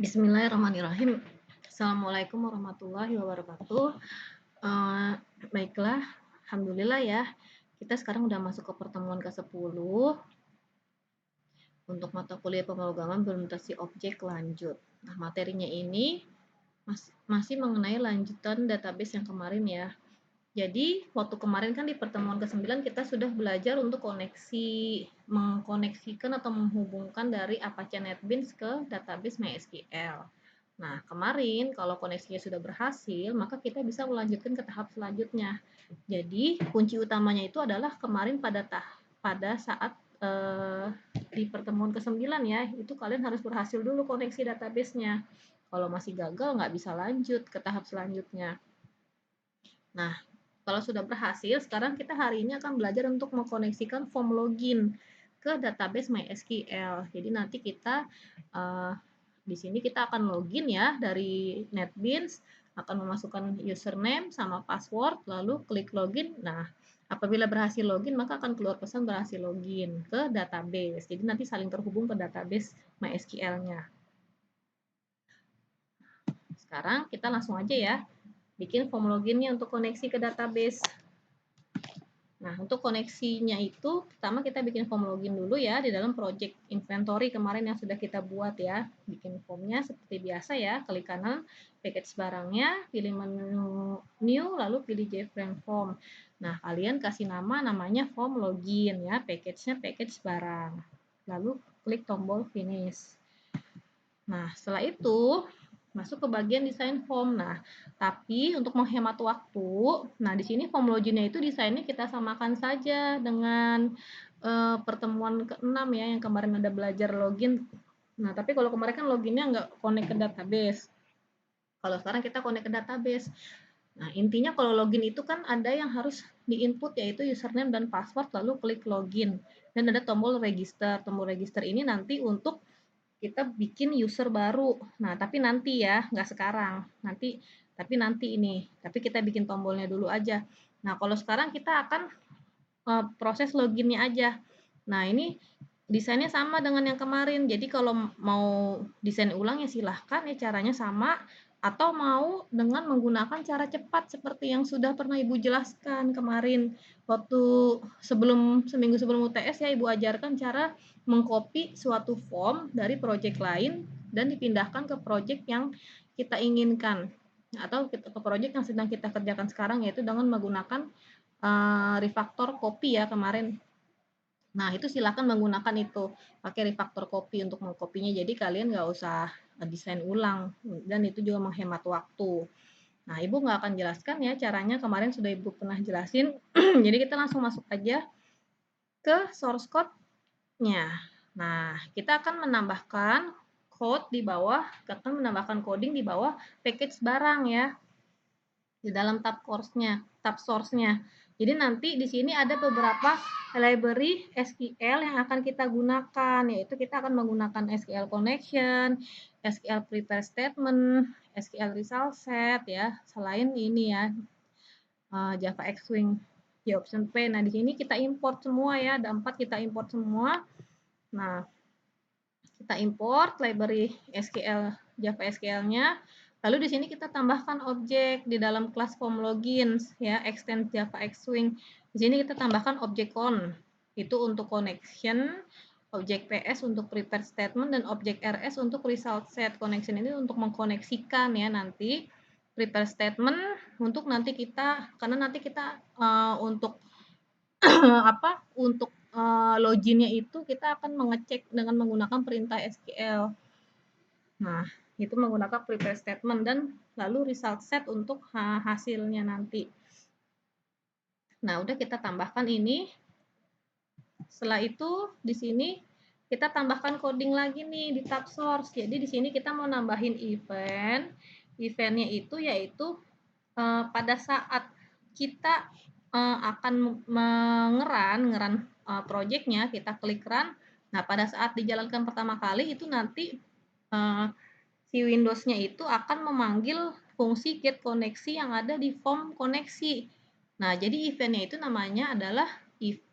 Bismillahirrahmanirrahim. Assalamualaikum warahmatullahi wabarakatuh. Eh, Baiklah, alhamdulillah ya. Kita sekarang udah masuk ke pertemuan ke-10 untuk mata kuliah pemrograman berorientasi objek lanjut. Nah, materinya ini masih mengenai lanjutan database yang kemarin ya. Jadi, waktu kemarin kan di pertemuan ke-9 kita sudah belajar untuk mengkoneksikan atau menghubungkan dari Apache NetBeans ke database MySQL. Nah, kemarin kalau koneksinya sudah berhasil, maka kita bisa melanjutkan ke tahap selanjutnya. Jadi, kunci utamanya itu adalah kemarin pada saat di pertemuan ke-9 ya, itu kalian harus berhasil dulu koneksi database-nya. Kalau masih gagal, nggak bisa lanjut ke tahap selanjutnya. Nah, kalau sudah berhasil, sekarang kita hari ini akan belajar untuk mengkoneksikan form login ke database MySQL. Jadi nanti kita di sini kita akan login ya dari NetBeans, akan memasukkan username sama password, lalu klik login. Nah, apabila berhasil login, maka akan keluar pesan berhasil login ke database. Jadi nanti saling terhubung ke database MySQL-nya. Sekarang kita langsung aja ya, bikin form loginnya untuk koneksi ke database. Nah, untuk koneksinya itu, pertama kita bikin form login dulu ya, di dalam project inventory kemarin yang sudah kita buat ya. Bikin formnya seperti biasa ya, klik kanan, package barangnya, pilih menu new, lalu pilih JFrame form. Nah, kalian kasih namanya form login ya, package-nya package barang. Lalu klik tombol finish. Nah, setelah itu, masuk ke bagian desain form. Nah, tapi untuk menghemat waktu, nah di sini form loginnya itu desainnya kita samakan saja dengan pertemuan ke-6 ya, yang kemarin ada belajar login. Nah, tapi kalau kemarin kan loginnya nggak connect ke database. Kalau sekarang kita connect ke database. Nah, intinya kalau login itu kan ada yang harus di-input yaitu username dan password, lalu klik login. Dan ada tombol register. Tombol register ini nanti untuk kita bikin user baru. Nah, tapi nanti ya, nggak sekarang. Tapi nanti ini. Tapi kita bikin tombolnya dulu aja. Nah, kalau sekarang kita akan proses loginnya aja. Nah, ini desainnya sama dengan yang kemarin. Jadi kalau mau desain ulang ya silahkan ya, caranya sama. Atau mau dengan menggunakan cara cepat seperti yang sudah pernah Ibu jelaskan kemarin. Waktu seminggu sebelum UTS ya, Ibu ajarkan cara mengcopy suatu form dari project lain dan dipindahkan ke project yang kita inginkan. Atau ke project yang sedang kita kerjakan sekarang, yaitu dengan menggunakan refactor copy ya kemarin. Nah, itu silakan menggunakan itu, pakai refactor copy untuk mengkopinya. Jadi kalian nggak usah desain ulang dan itu juga menghemat waktu. Nah, Ibu nggak akan jelaskan ya caranya, kemarin sudah Ibu pernah jelasin. Jadi kita langsung masuk aja ke source code-nya. Nah, kita akan menambahkan menambahkan coding di bawah package barang ya, di dalam tab source-nya. Jadi nanti di sini ada beberapa library SQL yang akan kita gunakan, yaitu kita akan menggunakan SQL connection, SQL prepare statement, SQL result set ya. Selain ini ya, Java Xwing, JOption P. Nah, di sini kita import semua ya, ada 4 kita import semua. Nah, kita import library SQL Java SQL-nya. Lalu di sini kita tambahkan objek di dalam kelas form logins ya, extend Java Xwing. Di sini kita tambahkan objek con. Itu untuk connection, objek PS untuk prepare statement, dan objek RS untuk result set. Connection ini untuk mengkoneksikan ya nanti, prepare statement untuk nanti kita, karena nanti kita untuk untuk loginnya itu kita akan mengecek dengan menggunakan perintah SQL. Nah, itu menggunakan prepare statement dan lalu result set untuk hasilnya nanti. Nah, udah kita tambahkan ini. Setelah itu di sini kita tambahkan coding lagi nih di tab source. Jadi di sini kita mau nambahin event. Eventnya itu yaitu pada saat kita akan ngeran projectnya, kita klik run. Nah, pada saat dijalankan pertama kali itu nanti si Windows-nya itu akan memanggil fungsi get koneksi yang ada di form koneksi. Nah, jadi event-nya itu namanya adalah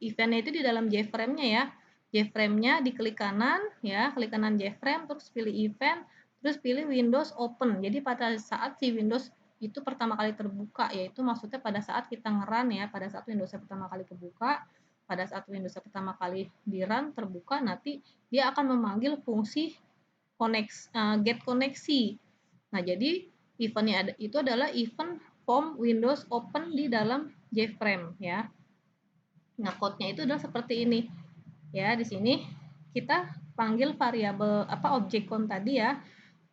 event-nya itu di dalam JFrame-nya ya. JFrame-nya diklik kanan ya, klik kanan JFrame, terus pilih event, terus pilih Windows Open. Jadi pada saat si Windows itu pertama kali terbuka, yaitu maksudnya pada saat kita nge-run ya, pada saat Windows pertama kali kebuka, pada saat Windows pertama kali di-run terbuka, nanti dia akan memanggil fungsi get koneksi. Nah, jadi eventnya itu adalah event form Windows Open di dalam JFrame ya. Nah, code-nya itu adalah seperti ini. Ya, di sini kita panggil variabel objek kon tadi ya.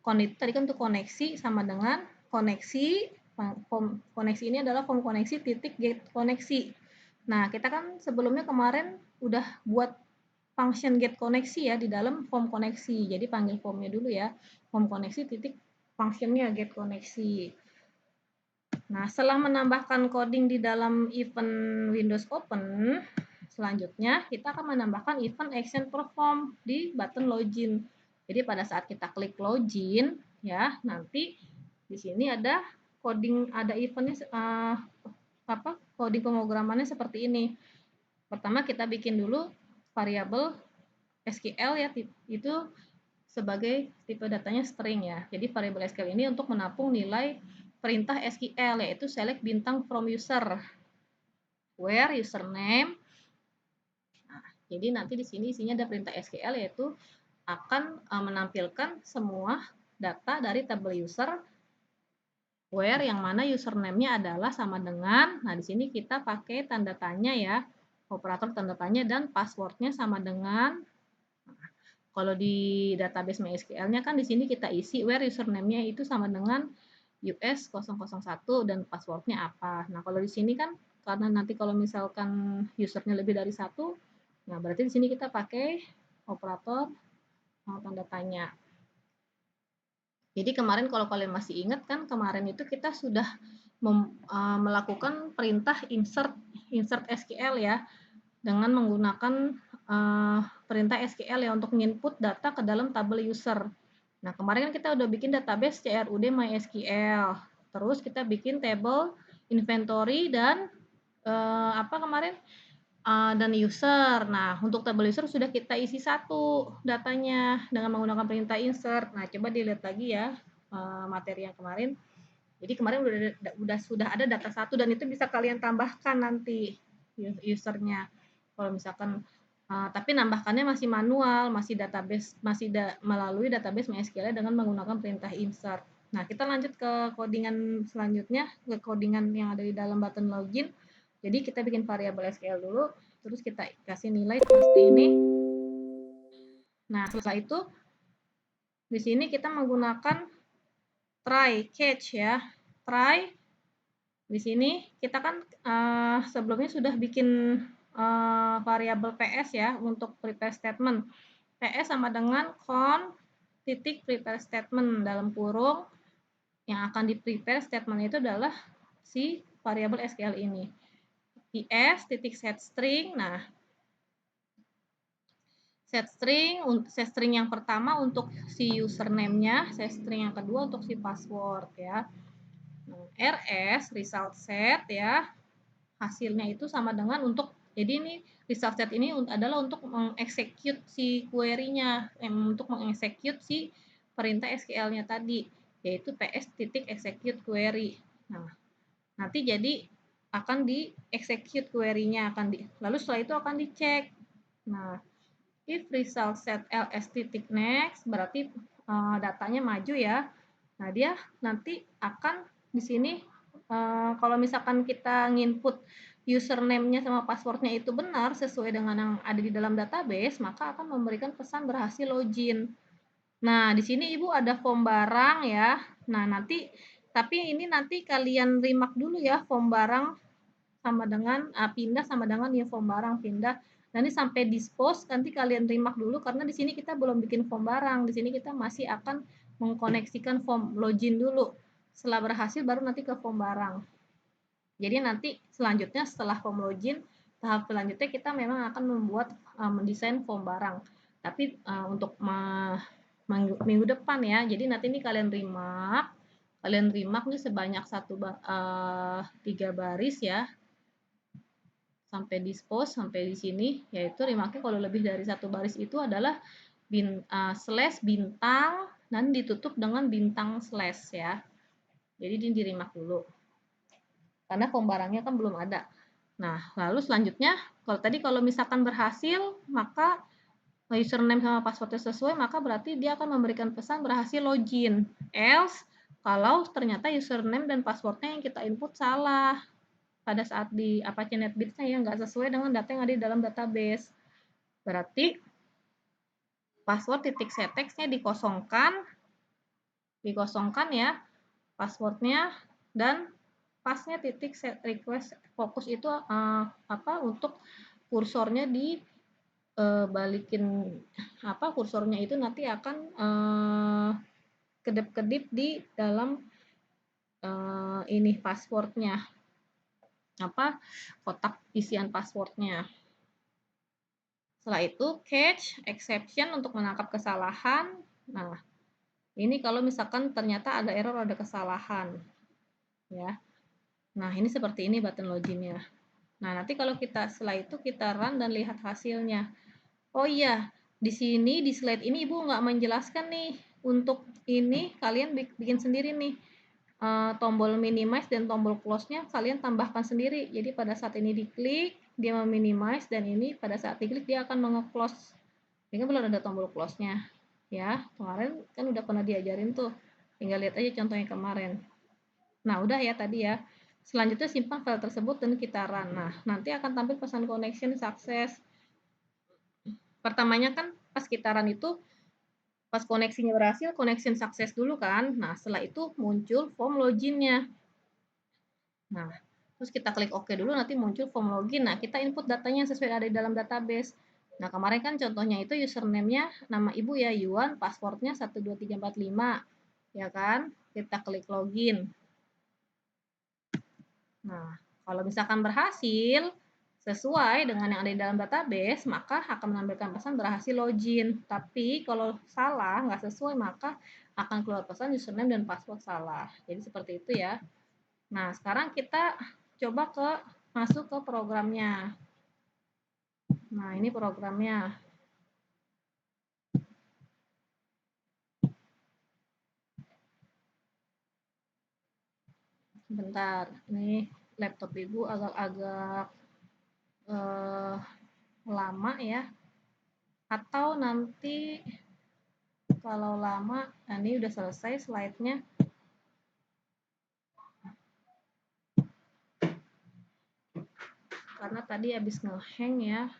Kon itu tadi kan untuk koneksi sama dengan koneksi. Koneksi ini adalah form koneksi titik get koneksi. Nah, kita kan sebelumnya kemarin udah buat function get koneksi ya di dalam form koneksi. Jadi panggil formnya dulu ya. Form koneksi titik functionnya get koneksi. Nah, setelah menambahkan coding di dalam event Windows Open, selanjutnya kita akan menambahkan event action perform di button login. Jadi pada saat kita klik login, ya nanti di sini ada coding, ada eventnya coding pemrogramannya seperti ini. Pertama kita bikin dulu variabel SQL ya, itu sebagai tipe datanya string ya. Jadi variabel SQL ini untuk menampung nilai perintah SQL, yaitu select bintang from user where username. Nah, jadi nanti di sini isinya ada perintah SQL, yaitu akan menampilkan semua data dari tabel user where yang mana username-nya adalah sama dengan, nah di sini kita pakai tanda tanya ya, operator tanda tanya, dan password-nya sama dengan, nah, kalau di database MySQL-nya kan di sini kita isi where username-nya itu sama dengan US001 dan password-nya apa. Nah, kalau di sini kan karena nanti kalau misalkan usernya lebih dari satu, nah berarti di sini kita pakai operator tanda tanya. Jadi kemarin kalau kalian masih ingat kan, kemarin itu kita sudah melakukan perintah insert SQL ya, dengan menggunakan perintah SQL ya untuk input data ke dalam tabel user. Nah, kemarin kan kita udah bikin database CRUD MySQL. Terus kita bikin table inventory dan kemarin dan user. Nah, untuk tabel user sudah kita isi satu datanya dengan menggunakan perintah insert. Nah, coba dilihat lagi ya materi yang kemarin. Jadi kemarin sudah ada data satu dan itu bisa kalian tambahkan nanti usernya. Kalau misalkan tapi nambahkannya masih manual, masih melalui database MySQL dengan menggunakan perintah insert. Nah, kita lanjut ke codingan selanjutnya, ke codingan yang ada di dalam button login. Jadi kita bikin variabel SQL dulu, terus kita kasih nilai seperti ini. Nah, setelah itu di sini kita menggunakan try catch ya. Try di sini kita kan sebelumnya sudah bikin variabel PS ya untuk prepare statement. PS sama dengan con titik prepare statement dalam kurung, yang akan di prepare statement itu adalah si variabel SQL ini. PS titik set string. Nah, set string yang pertama untuk si username-nya, set string yang kedua untuk si password ya. Nah, RS result set ya, hasilnya itu sama dengan untuk, jadi ini result set ini adalah untuk mengeksekut si query-nya, untuk mengeksekut si perintah SQL-nya tadi, yaitu ps titik execute query. Nah, nanti jadi akan dieksekut query-nya, lalu setelah itu akan dicek. Nah, if result set ls titik next, berarti datanya maju ya. Nah, dia nanti akan di sini kalau misalkan kita nginput username-nya sama password-nya itu benar sesuai dengan yang ada di dalam database, maka akan memberikan pesan berhasil login. Nah, di sini Ibu ada form barang ya. Nah, tapi ini nanti kalian remark dulu ya, form barang sama dengan pindah sama dengan new form barang pindah. Nanti sampai dispose nanti kalian remark dulu karena di sini kita belum bikin form barang. Di sini kita masih akan mengkoneksikan form login dulu. Setelah berhasil baru nanti ke form barang. Jadi nanti selanjutnya setelah form login, tahap selanjutnya kita memang akan membuat mendesain form barang. Tapi untuk minggu depan ya. Jadi nanti ini kalian remark nih sebanyak 3 baris ya. Sampai dispose sampai di sini, yaitu remarknya kalau lebih dari 1 baris itu adalah slash bintang dan ditutup dengan bintang slash ya. Jadi ini di-remark dulu. Karena form barangnya kan belum ada. Nah, lalu selanjutnya kalau misalkan berhasil, maka username sama passwordnya sesuai, maka berarti dia akan memberikan pesan berhasil login. Else, kalau ternyata username dan passwordnya yang kita input salah pada saat di Apache NetBeans-nya yang nggak sesuai dengan data yang ada di dalam database. Berarti password titik setextnya dikosongkan ya, passwordnya, dan pasnya titik set request fokus itu untuk kursornya di balikin kursornya itu nanti akan kedip-kedip di dalam ini passwordnya kotak isian passwordnya. Setelah itu catch exception untuk menangkap kesalahan. Nah, ini kalau misalkan ternyata ada error, ada kesalahan ya. Nah, ini seperti ini button loginnya. Nah, nanti kalau setelah itu kita run dan lihat hasilnya. Oh iya, di sini di slide ini Ibu nggak menjelaskan nih, untuk ini kalian bikin sendiri nih. Tombol minimize dan tombol close-nya kalian tambahkan sendiri. Jadi pada saat ini diklik, dia meminimize, dan ini pada saat diklik dia akan menge-close. Ini belum ada tombol close-nya. Ya, kemarin kan udah pernah diajarin tuh. Tinggal lihat aja contohnya kemarin. Nah, udah ya tadi ya. Selanjutnya simpan file tersebut dan kita run. Nah, nanti akan tampil pesan connection success. Pertamanya kan pas kita run itu, pas koneksinya berhasil, connection success dulu kan. Nah, setelah itu muncul form login-nya. Nah, terus kita klik OK dulu, nanti muncul form login. Nah, kita input datanya sesuai ada di dalam database. Nah, kemarin kan contohnya itu username-nya nama Ibu ya, Yuan, passwordnya 12345. Ya kan? Kita klik login. Nah, kalau misalkan berhasil, sesuai dengan yang ada di dalam database, maka akan menampilkan pesan berhasil login. Tapi kalau salah, nggak sesuai, maka akan keluar pesan username dan password salah. Jadi seperti itu ya. Nah, sekarang kita coba masuk ke programnya. Nah, ini programnya. Bentar, ini laptop Ibu agak-agak lama ya. Atau nanti kalau lama, nah ini udah selesai slide-nya. Karena tadi habis nge-hang ya.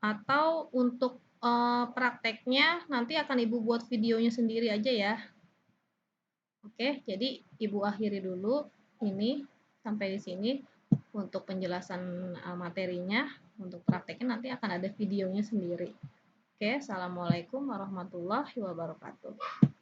Atau untuk prakteknya nanti akan Ibu buat videonya sendiri aja ya. Oke, jadi Ibu akhiri dulu ini sampai di sini untuk penjelasan materinya. Untuk prakteknya nanti akan ada videonya sendiri. Oke, assalamualaikum warahmatullahi wabarakatuh.